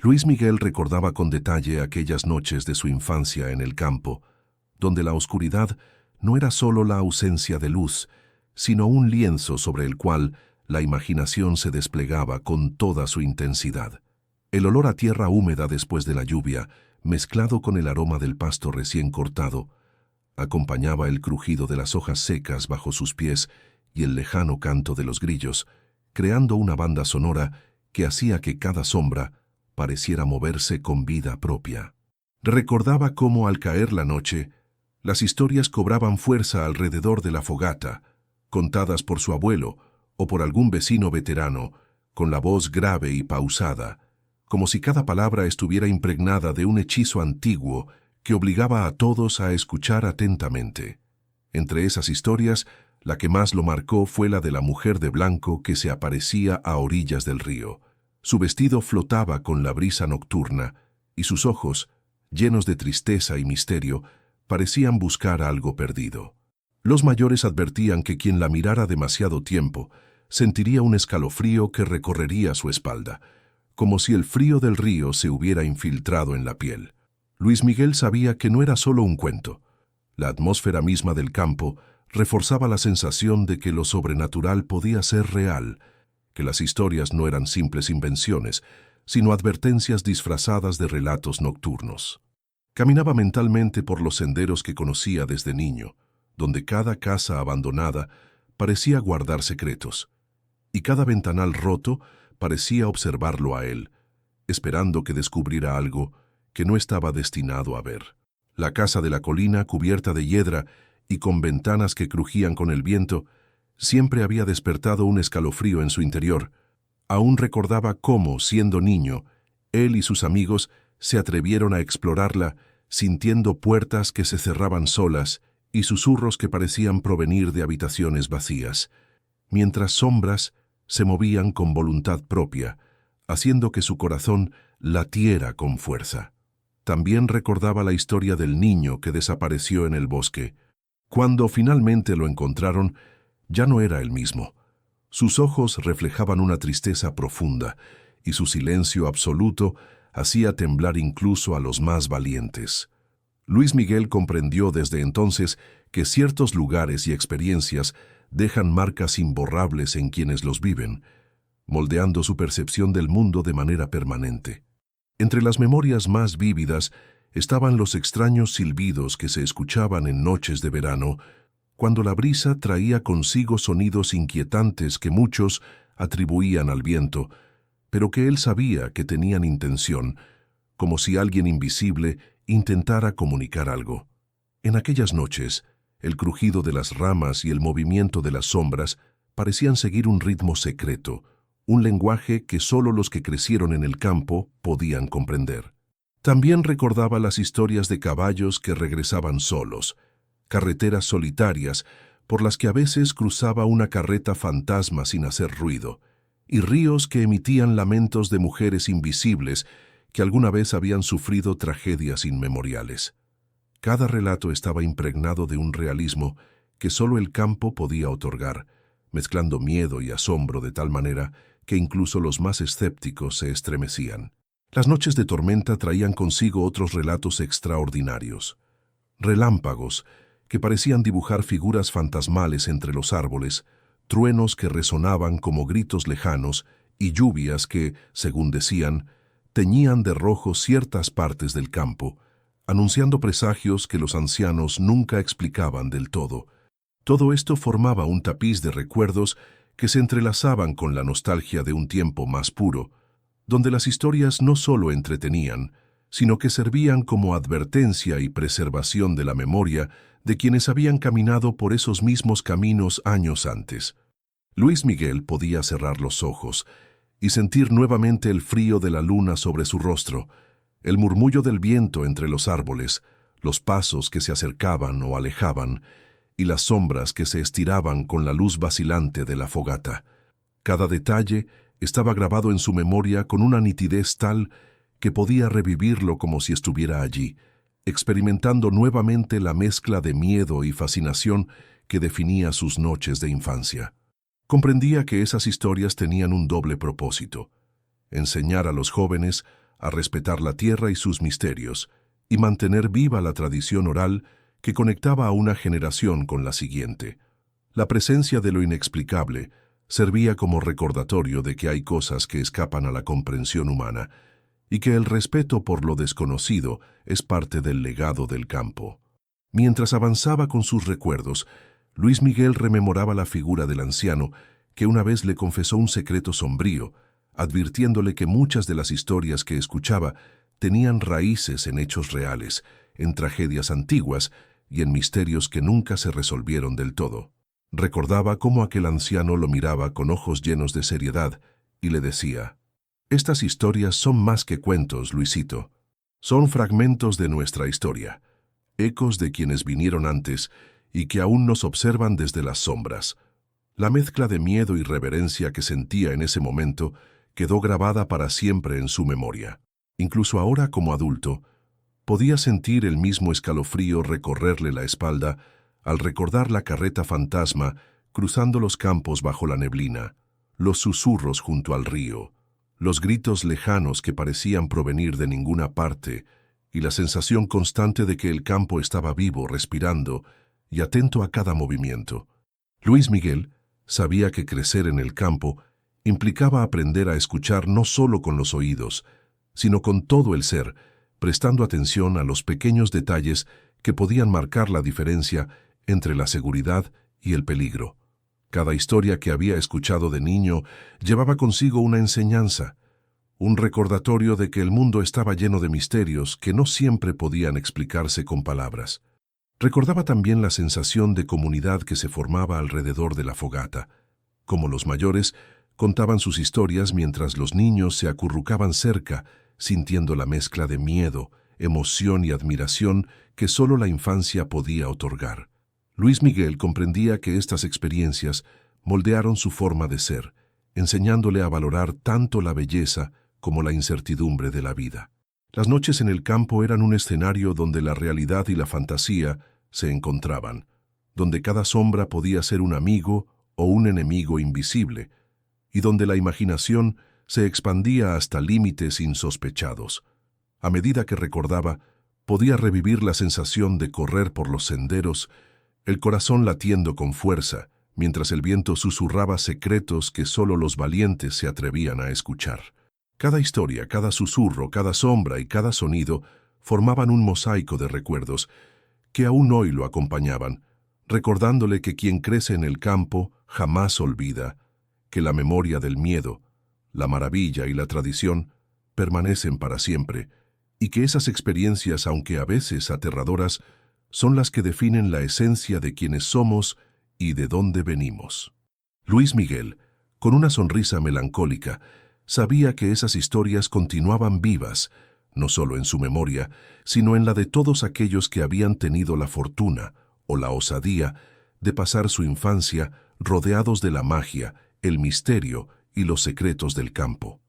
Luis Miguel recordaba con detalle aquellas noches de su infancia en el campo, donde la oscuridad no era solo la ausencia de luz, sino un lienzo sobre el cual la imaginación se desplegaba con toda su intensidad. El olor a tierra húmeda después de la lluvia, mezclado con el aroma del pasto recién cortado, acompañaba el crujido de las hojas secas bajo sus pies y el lejano canto de los grillos, creando una banda sonora que hacía que cada sombra pareciera moverse con vida propia. Recordaba cómo al caer la noche, las historias cobraban fuerza alrededor de la fogata, contadas por su abuelo o por algún vecino veterano, con la voz grave y pausada, como si cada palabra estuviera impregnada de un hechizo antiguo que obligaba a todos a escuchar atentamente. Entre esas historias, la que más lo marcó fue la de la mujer de blanco que se aparecía a orillas del río. Su vestido flotaba con la brisa nocturna, y sus ojos, llenos de tristeza y misterio, parecían buscar algo perdido. Los mayores advertían que quien la mirara demasiado tiempo sentiría un escalofrío que recorrería su espalda, como si el frío del río se hubiera infiltrado en la piel. Luis Miguel sabía que no era solo un cuento. La atmósfera misma del campo reforzaba la sensación de que lo sobrenatural podía ser real, que las historias no eran simples invenciones, sino advertencias disfrazadas de relatos nocturnos. Caminaba mentalmente por los senderos que conocía desde niño, donde cada casa abandonada parecía guardar secretos, y cada ventanal roto parecía observarlo a él, esperando que descubriera algo que no estaba destinado a ver. La casa de la colina, cubierta de hiedra y con ventanas que crujían con el viento, siempre había despertado un escalofrío en su interior. Aún recordaba cómo, siendo niño, él y sus amigos se atrevieron a explorarla, sintiendo puertas que se cerraban solas y susurros que parecían provenir de habitaciones vacías, mientras sombras se movían con voluntad propia, haciendo que su corazón latiera con fuerza. También recordaba la historia del niño que desapareció en el bosque. Cuando finalmente lo encontraron, ya no era el mismo. Sus ojos reflejaban una tristeza profunda, y su silencio absoluto hacía temblar incluso a los más valientes. Luis Miguel comprendió desde entonces que ciertos lugares y experiencias dejan marcas imborrables en quienes los viven, moldeando su percepción del mundo de manera permanente. Entre las memorias más vívidas estaban los extraños silbidos que se escuchaban en noches de verano, cuando la brisa traía consigo sonidos inquietantes que muchos atribuían al viento, pero que él sabía que tenían intención, como si alguien invisible intentara comunicar algo. En aquellas noches, el crujido de las ramas y el movimiento de las sombras parecían seguir un ritmo secreto, un lenguaje que solo los que crecieron en el campo podían comprender. También recordaba las historias de caballos que regresaban solos, carreteras solitarias por las que a veces cruzaba una carreta fantasma sin hacer ruido, y ríos que emitían lamentos de mujeres invisibles que alguna vez habían sufrido tragedias inmemoriales. Cada relato estaba impregnado de un realismo que solo el campo podía otorgar, mezclando miedo y asombro de tal manera que incluso los más escépticos se estremecían. Las noches de tormenta traían consigo otros relatos extraordinarios. Relámpagos que parecían dibujar figuras fantasmales entre los árboles, truenos que resonaban como gritos lejanos y lluvias que, según decían, teñían de rojo ciertas partes del campo, anunciando presagios que los ancianos nunca explicaban del todo. Todo esto formaba un tapiz de recuerdos que se entrelazaban con la nostalgia de un tiempo más puro, donde las historias no solo entretenían, sino que servían como advertencia y preservación de la memoria de quienes habían caminado por esos mismos caminos años antes. Luis Miguel podía cerrar los ojos y sentir nuevamente el frío de la luna sobre su rostro, el murmullo del viento entre los árboles, los pasos que se acercaban o alejaban, y las sombras que se estiraban con la luz vacilante de la fogata. Cada detalle estaba grabado en su memoria con una nitidez tal que podía revivirlo como si estuviera allí, experimentando nuevamente la mezcla de miedo y fascinación que definía sus noches de infancia. Comprendía que esas historias tenían un doble propósito: enseñar a los jóvenes a respetar la tierra y sus misterios, y mantener viva la tradición oral que conectaba a una generación con la siguiente. La presencia de lo inexplicable servía como recordatorio de que hay cosas que escapan a la comprensión humana y que el respeto por lo desconocido es parte del legado del campo. Mientras avanzaba con sus recuerdos, Luis Miguel rememoraba la figura del anciano que una vez le confesó un secreto sombrío, advirtiéndole que muchas de las historias que escuchaba tenían raíces en hechos reales, en tragedias antiguas y en misterios que nunca se resolvieron del todo. Recordaba cómo aquel anciano lo miraba con ojos llenos de seriedad y le decía: «Estas historias son más que cuentos, Luisito. Son fragmentos de nuestra historia, ecos de quienes vinieron antes y que aún nos observan desde las sombras». La mezcla de miedo y reverencia que sentía en ese momento quedó grabada para siempre en su memoria. Incluso ahora, como adulto, podía sentir el mismo escalofrío recorrerle la espalda al recordar la carreta fantasma cruzando los campos bajo la neblina, los susurros junto al río, los gritos lejanos que parecían provenir de ninguna parte y la sensación constante de que el campo estaba vivo, respirando y atento a cada movimiento. Luis Miguel sabía que crecer en el campo implicaba aprender a escuchar no solo con los oídos, sino con todo el ser, prestando atención a los pequeños detalles que podían marcar la diferencia entre la seguridad y el peligro. Cada historia que había escuchado de niño llevaba consigo una enseñanza, un recordatorio de que el mundo estaba lleno de misterios que no siempre podían explicarse con palabras. Recordaba también la sensación de comunidad que se formaba alrededor de la fogata, como los mayores contaban sus historias mientras los niños se acurrucaban cerca, sintiendo la mezcla de miedo, emoción y admiración que solo la infancia podía otorgar. Luis Miguel comprendía que estas experiencias moldearon su forma de ser, enseñándole a valorar tanto la belleza como la incertidumbre de la vida. Las noches en el campo eran un escenario donde la realidad y la fantasía se encontraban, donde cada sombra podía ser un amigo o un enemigo invisible, y donde la imaginación se expandía hasta límites insospechados. A medida que recordaba, podía revivir la sensación de correr por los senderos, el corazón latiendo con fuerza, mientras el viento susurraba secretos que solo los valientes se atrevían a escuchar. Cada historia, cada susurro, cada sombra y cada sonido formaban un mosaico de recuerdos que aún hoy lo acompañaban, recordándole que quien crece en el campo jamás olvida, que la memoria del miedo, la maravilla y la tradición permanecen para siempre, y que esas experiencias, aunque a veces aterradoras, son las que definen la esencia de quienes somos y de dónde venimos. Luis Miguel, con una sonrisa melancólica, sabía que esas historias continuaban vivas, no solo en su memoria, sino en la de todos aquellos que habían tenido la fortuna o la osadía de pasar su infancia rodeados de la magia, el misterio y los secretos del campo.